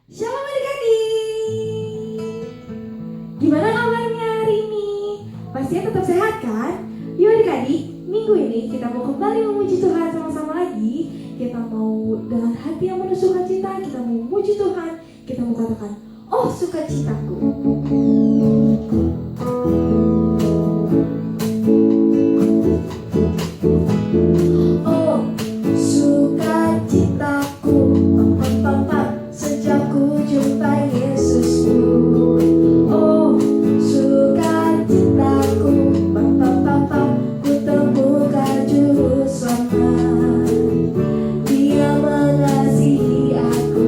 Shalom adik-adik. Gimana kabarnya hari ini? Pastinya tetap sehat kan? Yuk adik-adik, minggu ini kita mau kembali memuji Tuhan sama-sama lagi. Kita mau dengan hati yang penuh sukacita, kita mau memuji Tuhan. Kita mau katakan, oh sukacitaku. Oh sukacitaku, sejak ku jumpa Yesusku. Oh sukacitaku, ku temukan juru selamat. Dia mengasihi aku,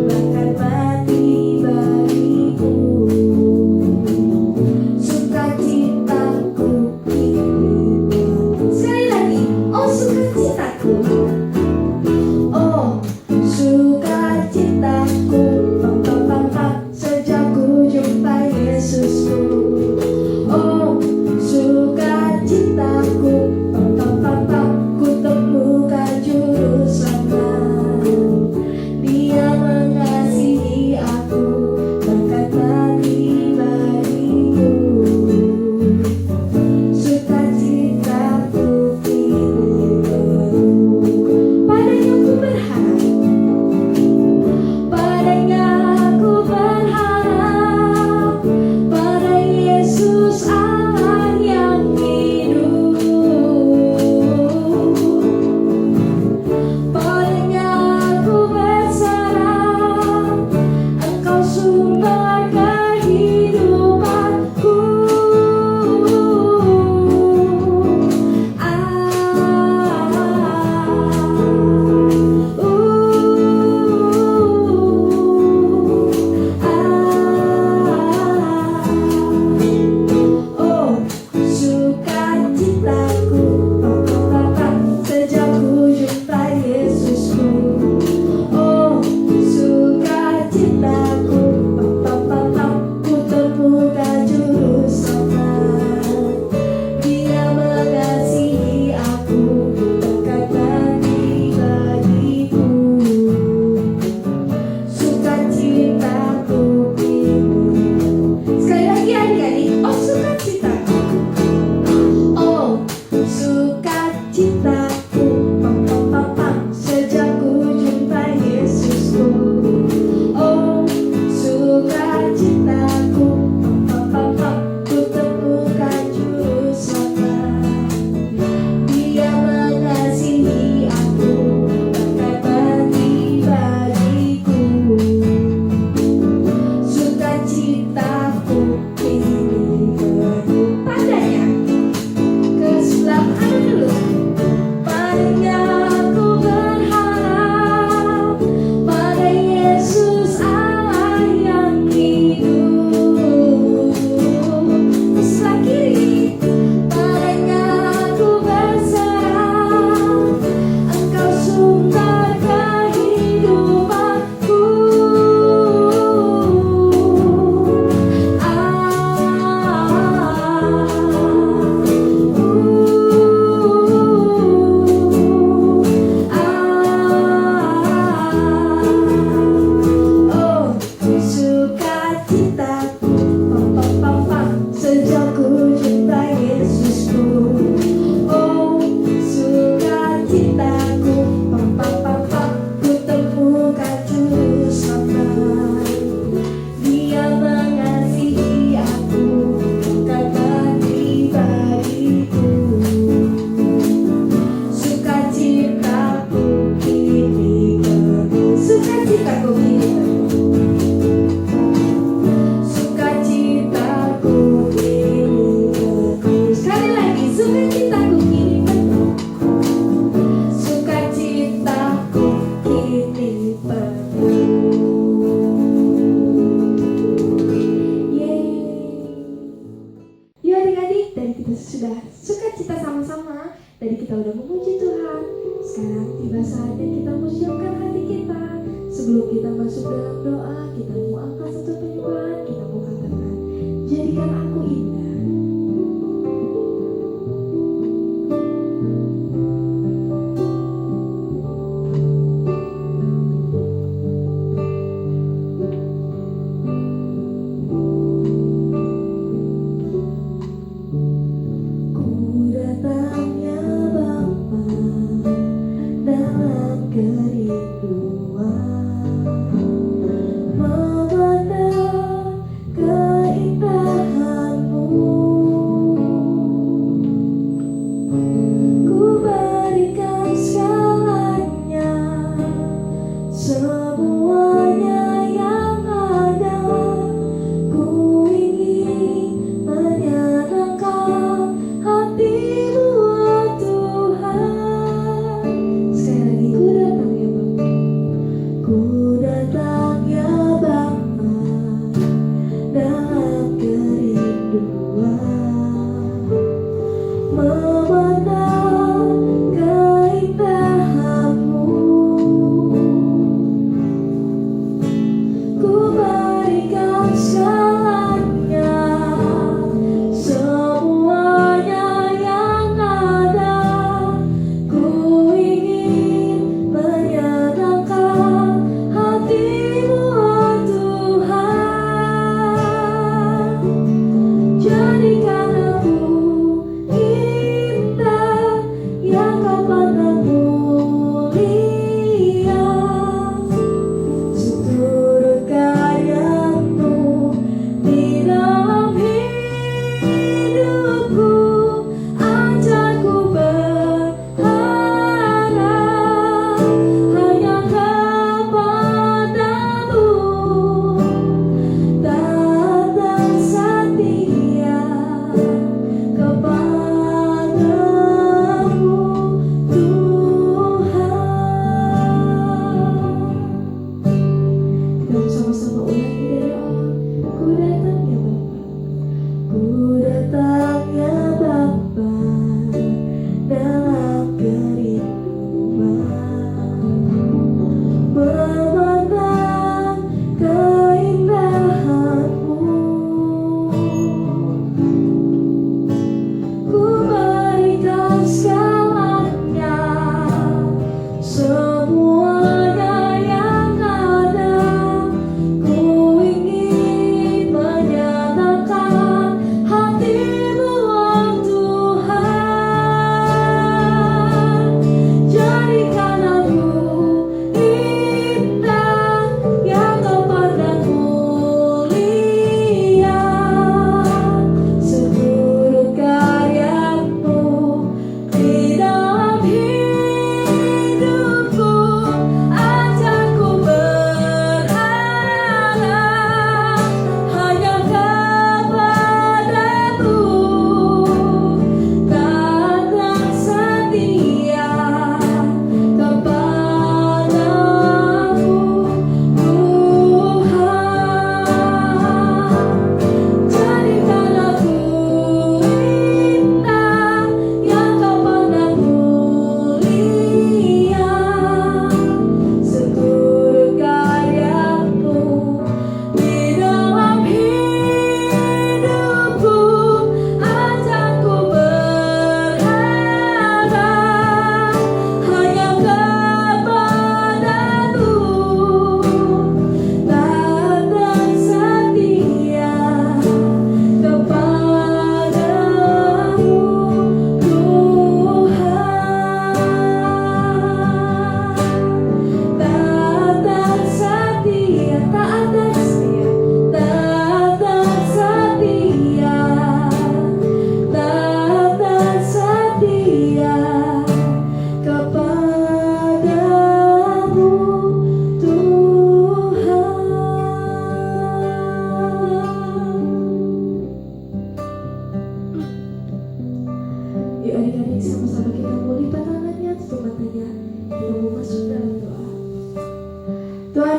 bahkan mati bagiku. Sukacitaku ini. Sekali lagi, oh sukacitaku. Oh sukacitaku, sejak ku jumpa Yesusku. Oh sukacitaku, ku temukan juru selamat. Dia mengasihi aku, bahkan mati bagiku. Sukacitaku kini penuh. Padanya ku berharap, padanya ku berharap, pada Yesus Allah yang hidup. Padanya ku berserah, Engkau sumber kehidupanku. Oh sukacitaku, sejak ku jumpa Yesusku. Oh sukacitaku, ku temukan juru selamat. Dia mengasihi aku, bahkan mati bagiku. Sukacitaku ini. Sekali lagi adik-adik, oh sukacitaku. Oh sukacitaku, sejak ku jumpa Yesusku. Oh sukacitaku, ku temukan juru selamat. Dia mengasihi aku, bahkan mati bagiku. Sukacitaku kini penuh. Padanya ke sebelah kanan dulu. Padanya ku berharap, pada Yesus Allah yang hidup. Ke sebelah kiri. Padanya ku berserah, Engkau sumber kehidupanku. Oh sukacitaku, sejak ku jumpa Yesusku. Oh sukacitaku, ku temukan juru selamat. Dia mengasihi aku, bahkan mati bagiku. Sukacitaku kini penuh. Sukacitaku kini penuh. Sukacitaku kini penuh. Sekali lagi, sukacitaku kini penuh. Sukacitaku kini penuh. Yeay. Yuk adik-adik, tadi kita sudah sukacita sama-sama. Tadi kita udah memuji Tuhan. Sekarang tiba saatnya kita mempersiapkan hati kita. Sebelum kita masuk dalam doa, kita mau angkat satu penyembahan. Kita mau katakan, jadikan aku indah.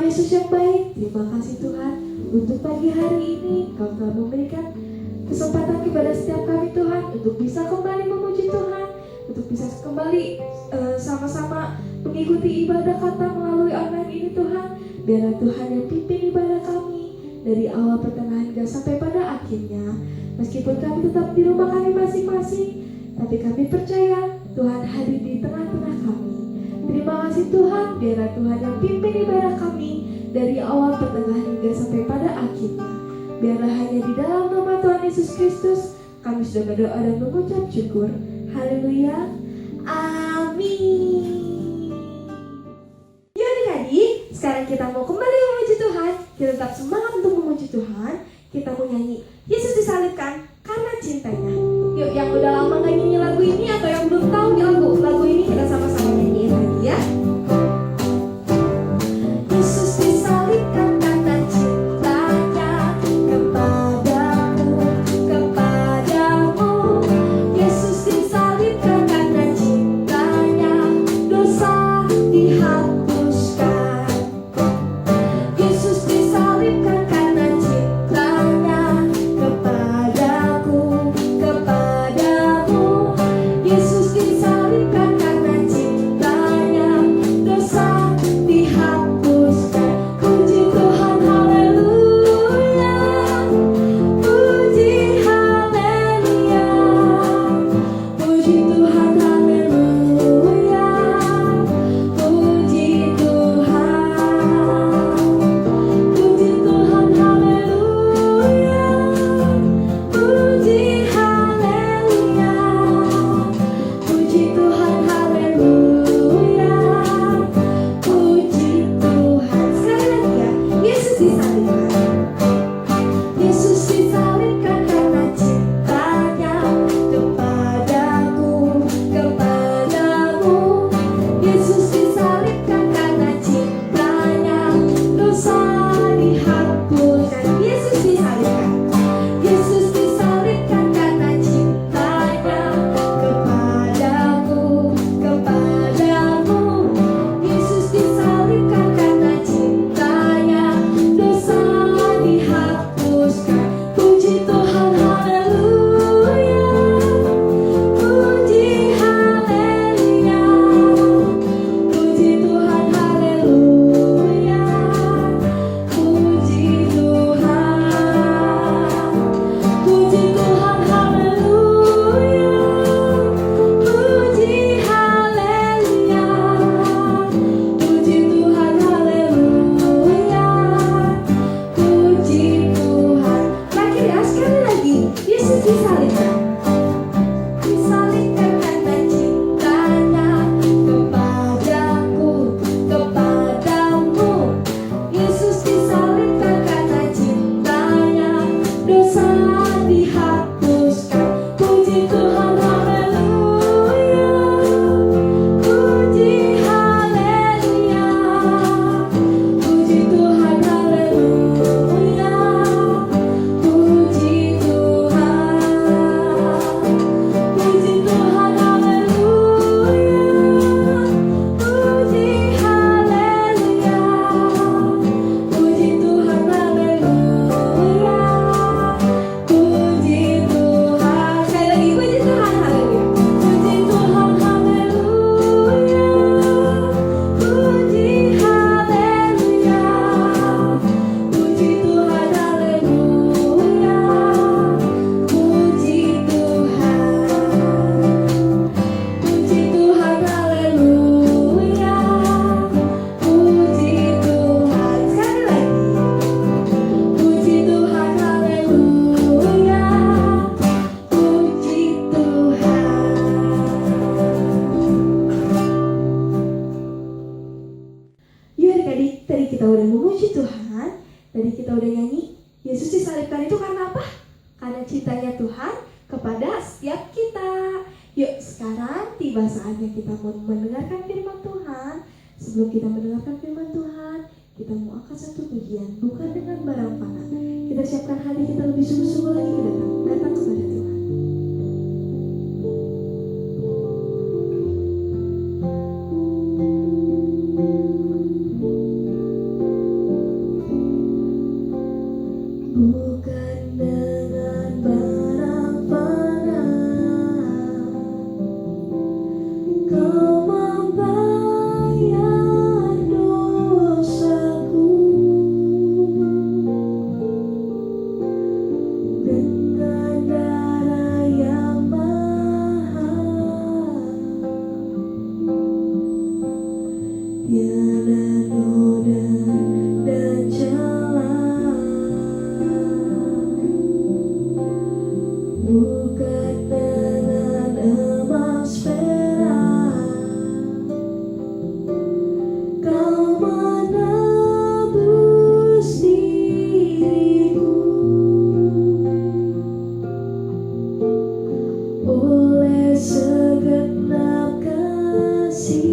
Yesus yang baik, terima kasih Tuhan untuk pagi hari ini Kau telah memberikan kesempatan kepada setiap kami Tuhan untuk bisa kembali memuji Tuhan, untuk bisa kembali sama-sama mengikuti ibadah kata melalui online ini Tuhan. Biarlah Tuhan yang pimpin ibadah kami dari awal pertengahan hingga sampai pada akhirnya. Meskipun kami tetap di rumah kami masing-masing, tapi kami percaya Tuhan hadir di tengah-tengah kami. Terima kasih Tuhan, biarlah Tuhan yang pimpin ibadah kami dari awal pertengahan hingga sampai pada akhirnya. Biarlah hanya di dalam nama Tuhan Yesus Kristus kami sudah berdoa dan mengucap syukur. Haleluya. Amin. Yuk adik-adik, sekarang kita mau kembali memuji Tuhan. Kita tetap semangat untuk memuji Tuhan. Kita mau nyanyi Yesus disalibkan karena cintanya. Yuk, yang udah lama gak nyanyi lagu ini atau yang belum tahu lagu ini, kita sama-sama nyanyiin lagi ya. Yesus disalibkan karena cintanya kepadamu, kepadamu. Yesus disalibkan karena cintanya, dosa dihapuskan. Yesus disalibkan karena cintanya kepadaku, kepadamu. Yesus disalibkan karena cintanya, dosa dihapuskan. Puji Tuhan, haleluya. Puji haleluya. Puji Tuhan, haleluya. Puji Tuhan. Puji Tuhan, haleluya. Puji haleluya. Puji Tuhan, haleluya. Puji Tuhan. Sekali lagi ya. Yesus disalibkan. Yesus disalibkan karena cintanya kepadaku, kepadamu. Yesus disalibkan karena cintanya, dosa dihapuskan. Yesus disalibkan. Yesus disalibkan karena cintanya kepadaku, kepadamu. Yesus disalibkan karena cintanya, dosa dihapuskan. Puji Tuhan, haleluya. Puji haleluya. Puji Tuhan, haleluya. Puji Tuhan. Puji Tuhan, haleluya. Puji haleluya. Puji Tuhan, haleluya. Puji Tuhan. Terakhir ya, sekali lagi. Yesus disalibkan. Disalibkan karena cintanya kepadaku, kepadamu. Yesus disalibkan karena cintanya, dosa dihapuskan. Puji Tuhan, haleluya. Puji haleluya. Puji Tuhan, haleluya. Puji Tuhan. Puji Tuhan, haleluya. Puji haleluya. Puji Tuhan, haleluya. Puji Tuhan. Sekali lagi, puji Tuhan, haleluya. Puji Tuhan, haleluya. Puji haleluya. Puji Tuhan, haleluya. Puji Tuhan. Puji Tuhan, haleluya. Puji Tuhan. Sekali lagi. Puji Tuhan, haleluya. Puji Tuhan. Yuk adik-adik, tadi kita udah memuji Tuhan. Tadi kita udah nyanyi Yesus disalibkan itu karena apa? Karena cintanya Tuhan kepada setiap kita. Yuk sekarang tiba saatnya kita mau mendengarkan firman Tuhan. Sebelum kita mendengarkan firman Tuhan, kita mau angkat satu pujian, bukan dengan barang fana. Kita siapkan hati kita lebih sungguh-sungguh lagi datang kepada Tuhan. Kau membayar dosaku dengan darah yang mahal. Tiada noda dan celah, bukan dengan emas perak. Kau menebus diriku oleh segenap kasih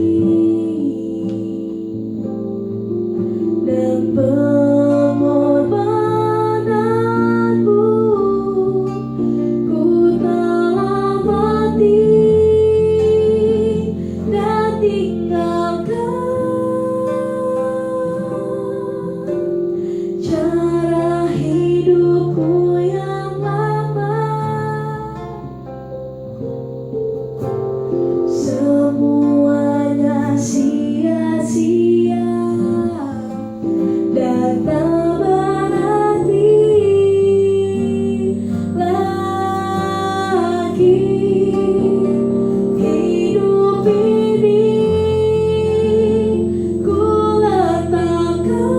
dan pengorbananmu. Ku telah mati dan tinggalkan cara hidupku yang lama. Semuanya sia-sia dan tak berarti lagi. Hidup ini ku letakkan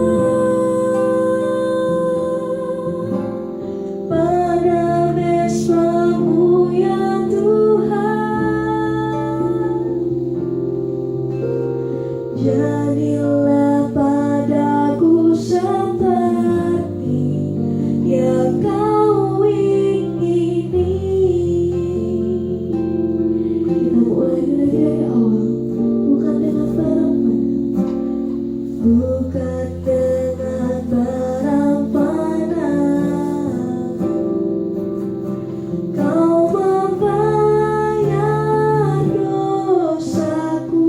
pada mesbah-Mu ya Tuhan. Jadilah padaku seperti yang Kau ingini. Kita mulai dari awal, bukan dengan barang mana, bukan dengan barang mana. Kau membayar dosaku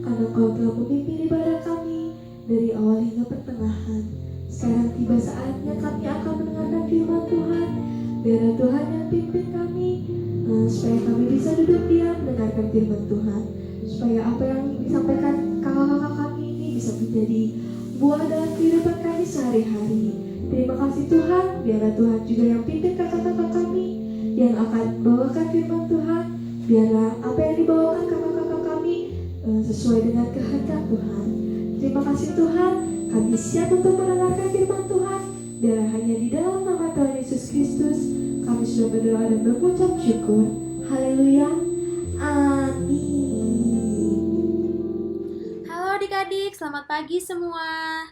karena Kau telah memimpin ibadah kami dari awal hingga pertengahan. Sekarang tiba saatnya kami akan mendengarkan firman Tuhan. Biarlah Tuhan yang pimpin kami, supaya kami bisa duduk diam mendengarkan firman Tuhan, supaya apa yang disampaikan kakak-kakak kami ini bisa menjadi buah dalam kehidupan kami sehari-hari. Terima kasih Tuhan, biarlah Tuhan juga yang pimpin kakak-kakak kami yang akan membawakan firman Tuhan. Biarlah apa yang dibawakan kakak-kakak kami sesuai dengan kehendak Tuhan. Terima kasih Tuhan, kami siap untuk mendengarkan firman Tuhan. Biarlah hanya di dalam nama Tuhan Yesus Kristus kami sudah berdoa dan mengucap syukur. Haleluya. Amin. Halo adik-adik, selamat pagi semua.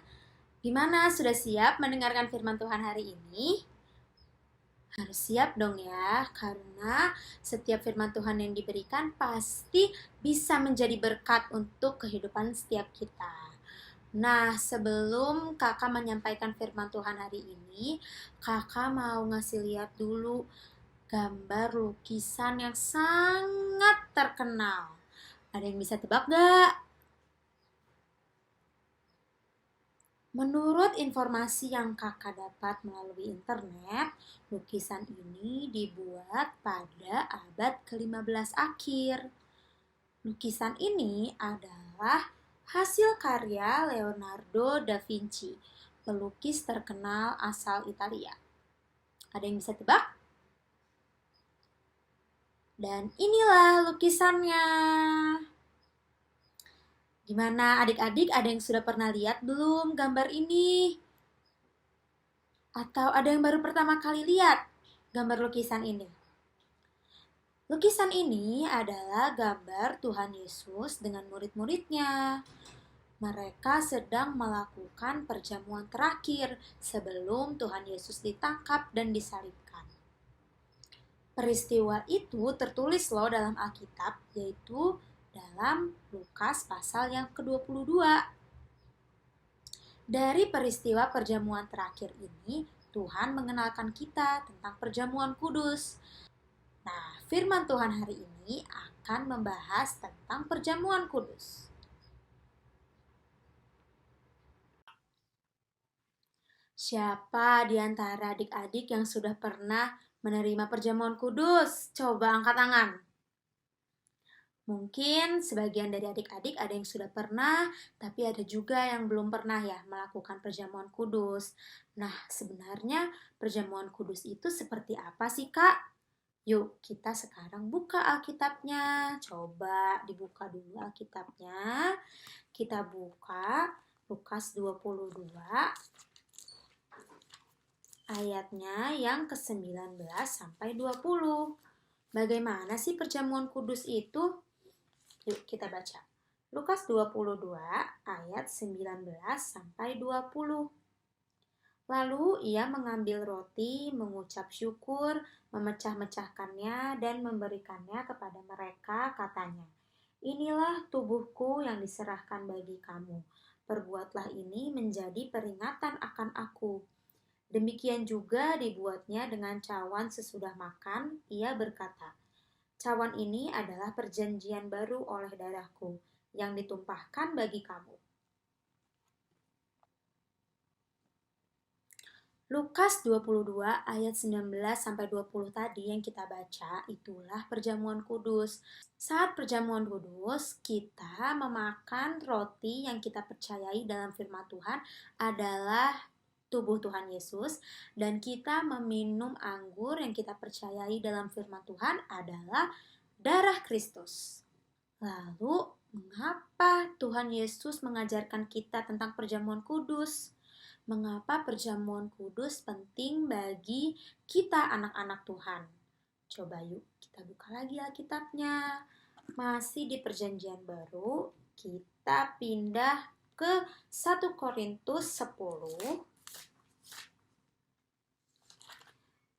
Gimana, sudah siap mendengarkan firman Tuhan hari ini? Harus siap dong ya, karena setiap firman Tuhan yang diberikan pasti bisa menjadi berkat untuk kehidupan setiap kita. Nah, sebelum kakak menyampaikan firman Tuhan hari ini, kakak mau ngasih lihat dulu gambar lukisan yang sangat terkenal. Ada yang bisa tebak gak? Menurut informasi yang kakak dapat melalui internet, lukisan ini dibuat pada abad ke-15 akhir. Lukisan ini adalah hasil karya Leonardo da Vinci, pelukis terkenal asal Italia. Ada yang bisa tebak? Dan inilah lukisannya. Gimana adik-adik, ada yang sudah pernah lihat belum gambar ini? Atau ada yang baru pertama kali lihat gambar lukisan ini? Lukisan ini adalah gambar Tuhan Yesus dengan murid-muridnya. Mereka sedang melakukan perjamuan terakhir sebelum Tuhan Yesus ditangkap dan disalibkan. Peristiwa itu tertulis loh dalam Alkitab, yaitu dalam Lukas pasal yang ke-22. Dari peristiwa perjamuan terakhir ini, Tuhan mengenalkan kita tentang perjamuan kudus. Nah, firman Tuhan hari ini akan membahas tentang perjamuan kudus. Siapa di antara adik-adik yang sudah pernah menerima perjamuan kudus? Coba angkat tangan. Mungkin sebagian dari adik-adik ada yang sudah pernah, tapi ada juga yang belum pernah ya melakukan perjamuan kudus. Nah, sebenarnya perjamuan kudus itu seperti apa sih, Kak? Yuk, kita sekarang buka Alkitabnya. Coba dibuka dulu Alkitabnya. Kita buka Lukas 22 ayatnya yang ke-19 sampai 20. Bagaimana sih perjamuan kudus itu? Yuk kita baca. Lukas 22 ayat 19 sampai 20. Lalu ia mengambil roti, mengucap syukur, memecah-mecahkannya dan memberikannya kepada mereka, katanya, "Inilah tubuhku yang diserahkan bagi kamu. Perbuatlah ini menjadi peringatan akan aku." Demikian juga dibuatnya dengan cawan sesudah makan. Ia berkata, "Cawan ini adalah perjanjian baru oleh darahku yang ditumpahkan bagi kamu." Lukas 22 ayat 19 sampai 20 tadi yang kita baca itulah perjamuan kudus. Saat perjamuan kudus, kita memakan roti yang kita percayai dalam firman Tuhan adalah tubuh Tuhan Yesus, dan kita meminum anggur yang kita percayai dalam firman Tuhan adalah darah Kristus. Lalu, mengapa Tuhan Yesus mengajarkan kita tentang perjamuan kudus? Mengapa perjamuan kudus penting bagi kita anak-anak Tuhan? Coba yuk kita buka lagi Alkitabnya. Masih di perjanjian baru, kita pindah ke 1 Korintus 10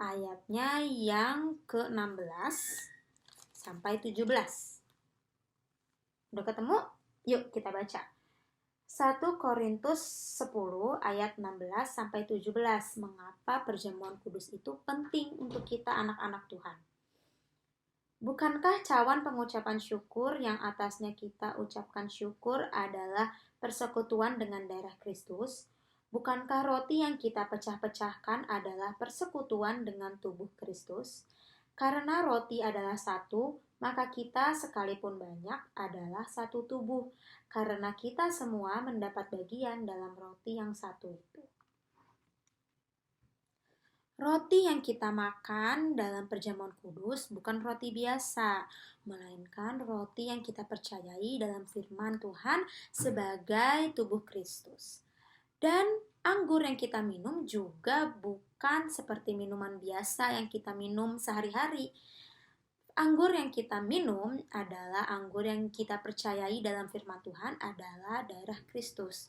ayatnya yang ke-16 sampai 17. Udah ketemu? Yuk kita baca. 1 Korintus 10 ayat 16 sampai 17. Mengapa perjamuan kudus itu penting untuk kita anak-anak Tuhan? Bukankah cawan pengucapan syukur yang atasnya kita ucapkan syukur adalah persekutuan dengan darah Kristus? Bukankah roti yang kita pecah-pecahkan adalah persekutuan dengan tubuh Kristus? Karena roti adalah satu, maka kita sekalipun banyak adalah satu tubuh, karena kita semua mendapat bagian dalam roti yang satu itu. Roti yang kita makan dalam perjamuan kudus bukan roti biasa, melainkan roti yang kita percayai dalam firman Tuhan sebagai tubuh Kristus. Dan anggur yang kita minum juga bukan seperti minuman biasa yang kita minum sehari-hari. Anggur yang kita minum adalah anggur yang kita percayai dalam firman Tuhan adalah darah Kristus.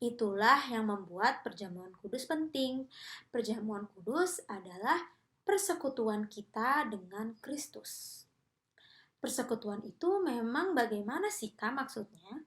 Itulah yang membuat perjamuan kudus penting. Perjamuan kudus adalah persekutuan kita dengan Kristus. Persekutuan itu memang bagaimana sih Kak maksudnya?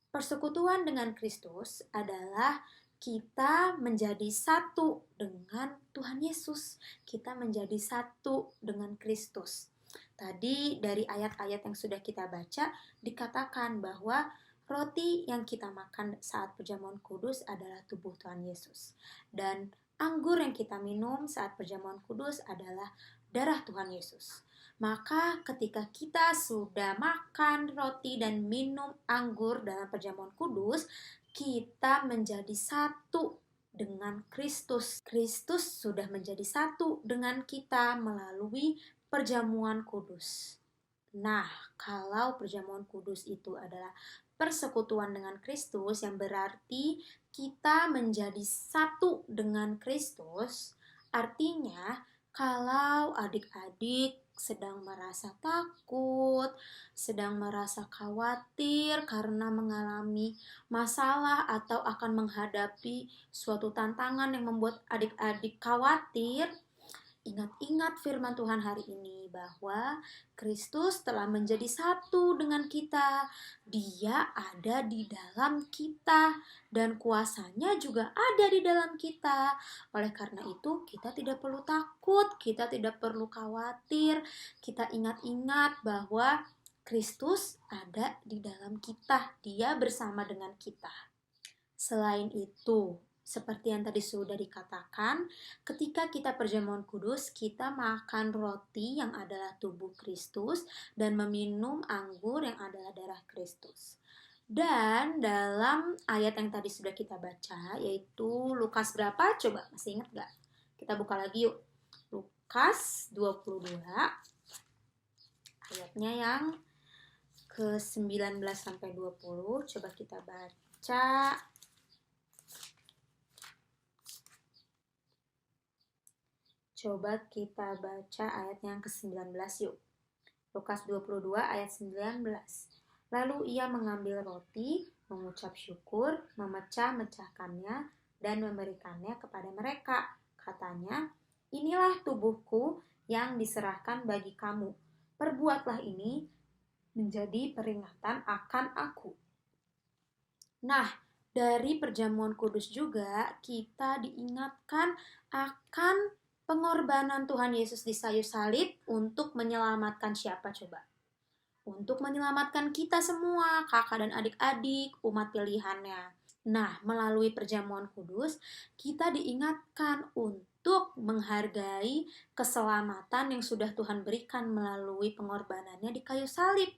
Persekutuan dengan Kristus adalah kita menjadi satu dengan Tuhan Yesus. Kita menjadi satu dengan Kristus. Tadi dari ayat-ayat yang sudah kita baca dikatakan bahwa roti yang kita makan saat perjamuan kudus adalah tubuh Tuhan Yesus. Dan anggur yang kita minum saat perjamuan kudus adalah darah Tuhan Yesus. Maka ketika kita sudah makan roti dan minum anggur dalam perjamuan kudus, kita menjadi satu dengan Kristus. Kristus sudah menjadi satu dengan kita melalui perjamuan kudus. Nah, kalau perjamuan kudus itu adalah persekutuan dengan Kristus, yang berarti kita menjadi satu dengan Kristus, artinya kalau adik-adik sedang merasa takut, sedang merasa khawatir karena mengalami masalah atau akan menghadapi suatu tantangan yang membuat adik-adik khawatir, ingat-ingat firman Tuhan hari ini bahwa Kristus telah menjadi satu dengan kita. Dia ada di dalam kita dan kuasanya juga ada di dalam kita. Oleh karena itu, kita tidak perlu takut, kita tidak perlu khawatir. Kita ingat-ingat bahwa Kristus ada di dalam kita. Dia bersama dengan kita. Selain itu, seperti yang tadi sudah dikatakan, ketika kita perjamuan kudus, kita makan roti yang adalah tubuh Kristus dan meminum anggur yang adalah darah Kristus. Dan dalam ayat yang tadi sudah kita baca, yaitu Lukas berapa? Coba masih ingat gak? Kita buka lagi yuk. Lukas 22, ayatnya yang ke-19 sampai 20. Coba kita baca. Coba kita baca ayat yang ke-19 yuk. Lukas 22 ayat 19. Lalu ia mengambil roti, mengucap syukur, memecah-mecahkannya, dan memberikannya kepada mereka. Katanya, inilah tubuhku yang diserahkan bagi kamu. Perbuatlah ini menjadi peringatan akan aku. Nah, dari perjamuan kudus juga kita diingatkan akan pengorbanan Tuhan Yesus di kayu salib untuk menyelamatkan siapa coba? Untuk menyelamatkan kita semua, kakak dan adik-adik, umat pilihannya. Nah, melalui perjamuan kudus, kita diingatkan untuk menghargai keselamatan yang sudah Tuhan berikan melalui pengorbanannya di kayu salib.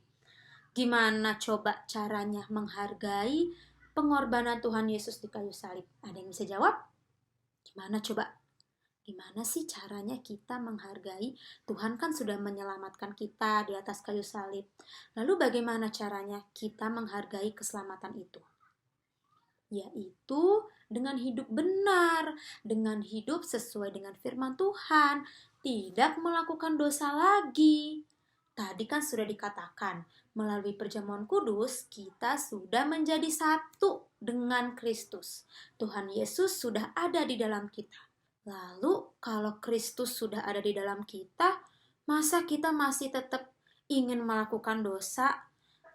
Gimana coba caranya menghargai pengorbanan Tuhan Yesus di kayu salib? Ada yang bisa jawab? Gimana coba? Gimana sih caranya kita menghargai? Tuhan kan sudah menyelamatkan kita di atas kayu salib. Lalu bagaimana caranya kita menghargai keselamatan itu? Yaitu dengan hidup benar, dengan hidup sesuai dengan firman Tuhan, tidak melakukan dosa lagi. Tadi kan sudah dikatakan, melalui perjamuan kudus, kita sudah menjadi satu dengan Kristus. Tuhan Yesus sudah ada di dalam kita. Lalu, kalau Kristus sudah ada di dalam kita, masa kita masih tetap ingin melakukan dosa,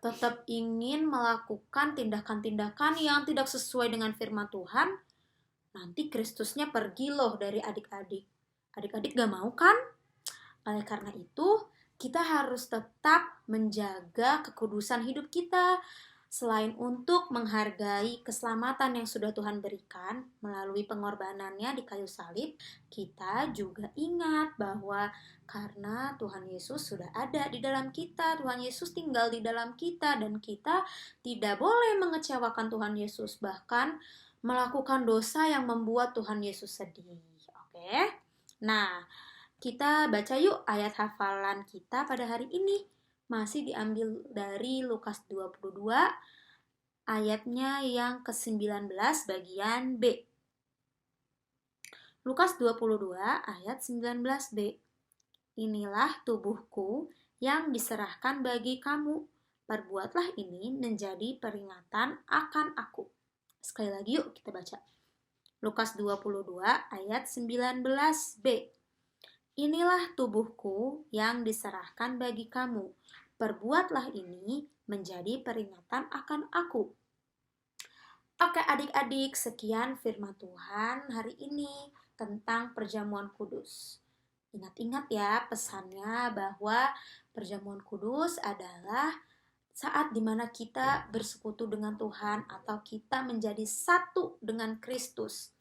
tetap ingin melakukan tindakan-tindakan yang tidak sesuai dengan firman Tuhan? Nanti Kristusnya pergi loh dari adik-adik. Adik-adik gak mau kan? Oleh karena itu, kita harus tetap menjaga kekudusan hidup kita. Selain untuk menghargai keselamatan yang sudah Tuhan berikan melalui pengorbanannya di kayu salib, kita juga ingat bahwa karena Tuhan Yesus sudah ada di dalam kita, Tuhan Yesus tinggal di dalam kita, dan kita tidak boleh mengecewakan Tuhan Yesus, bahkan melakukan dosa yang membuat Tuhan Yesus sedih. Oke? Nah, kita baca yuk ayat hafalan kita pada hari ini. Masih diambil dari Lukas 22, ayatnya yang ke-19 bagian B. Lukas 22 ayat 19b. Inilah tubuhku yang diserahkan bagi kamu. Perbuatlah ini menjadi peringatan akan aku. Sekali lagi yuk kita baca. Lukas 22 ayat 19b. Inilah tubuhku yang diserahkan bagi kamu. Perbuatlah ini menjadi peringatan akan aku. Oke adik-adik, sekian firman Tuhan hari ini tentang perjamuan kudus. Ingat-ingat ya pesannya bahwa perjamuan kudus adalah saat dimana kita bersekutu dengan Tuhan atau kita menjadi satu dengan Kristus.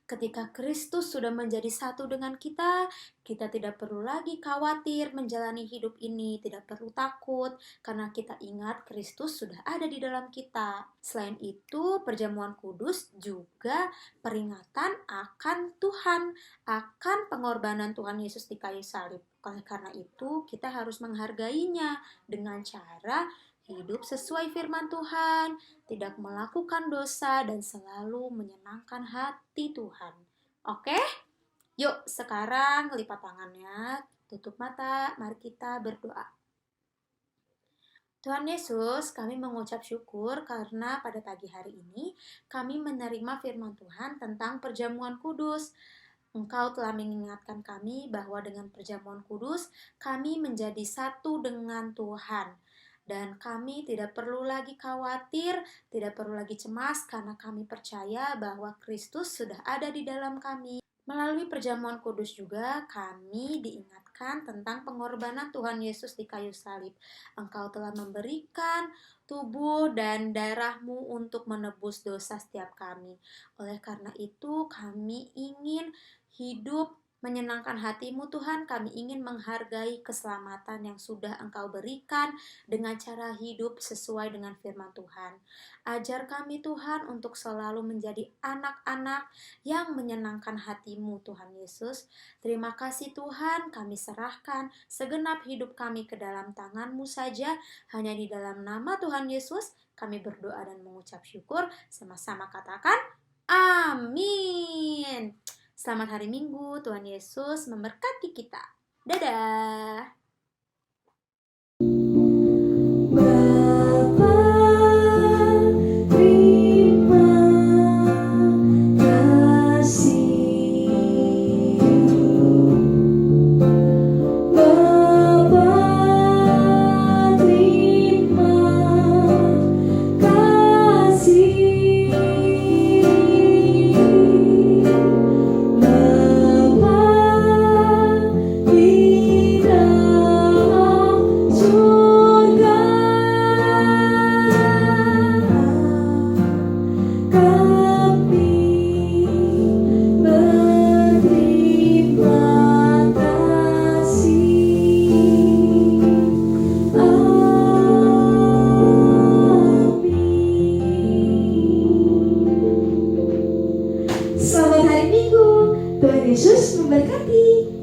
Ketika Kristus sudah menjadi satu dengan kita, kita tidak perlu lagi khawatir menjalani hidup ini, tidak perlu takut, karena kita ingat Kristus sudah ada di dalam kita. Selain itu, perjamuan kudus juga peringatan akan Tuhan, akan pengorbanan Tuhan Yesus di kayu salib. Oleh karena itu, kita harus menghargainya dengan cara hidup sesuai firman Tuhan, tidak melakukan dosa, dan selalu menyenangkan hati Tuhan. Oke? Yuk, sekarang lipat tangannya, tutup mata, mari kita berdoa. Tuhan Yesus, kami mengucap syukur karena pada pagi hari ini kami menerima firman Tuhan tentang perjamuan kudus. Engkau telah mengingatkan kami bahwa dengan perjamuan kudus, kami menjadi satu dengan Tuhan. Dan kami tidak perlu lagi khawatir, tidak perlu lagi cemas karena kami percaya bahwa Kristus sudah ada di dalam kami. Melalui perjamuan kudus juga kami diingatkan tentang pengorbanan Tuhan Yesus di kayu salib. Engkau telah memberikan tubuh dan darah-Mu untuk menebus dosa setiap kami. Oleh karena itu kami ingin hidup menyenangkan hati-Mu Tuhan, kami ingin menghargai keselamatan yang sudah Engkau berikan dengan cara hidup sesuai dengan firman Tuhan. Ajar kami Tuhan untuk selalu menjadi anak-anak yang menyenangkan hati-Mu Tuhan Yesus. Terima kasih Tuhan, kami serahkan segenap hidup kami ke dalam tangan-Mu saja. Hanya di dalam nama Tuhan Yesus kami berdoa dan mengucap syukur. Sama-sama katakan amin. Selamat hari Minggu, Tuhan Yesus memberkati kita. Dadah! Bapa, terima kasih. Bapa, terima kasih. Bapa di dalam surga, kami berterima kasih. Amin. Selamat hari Minggu. Tuhan Yesus memberkati.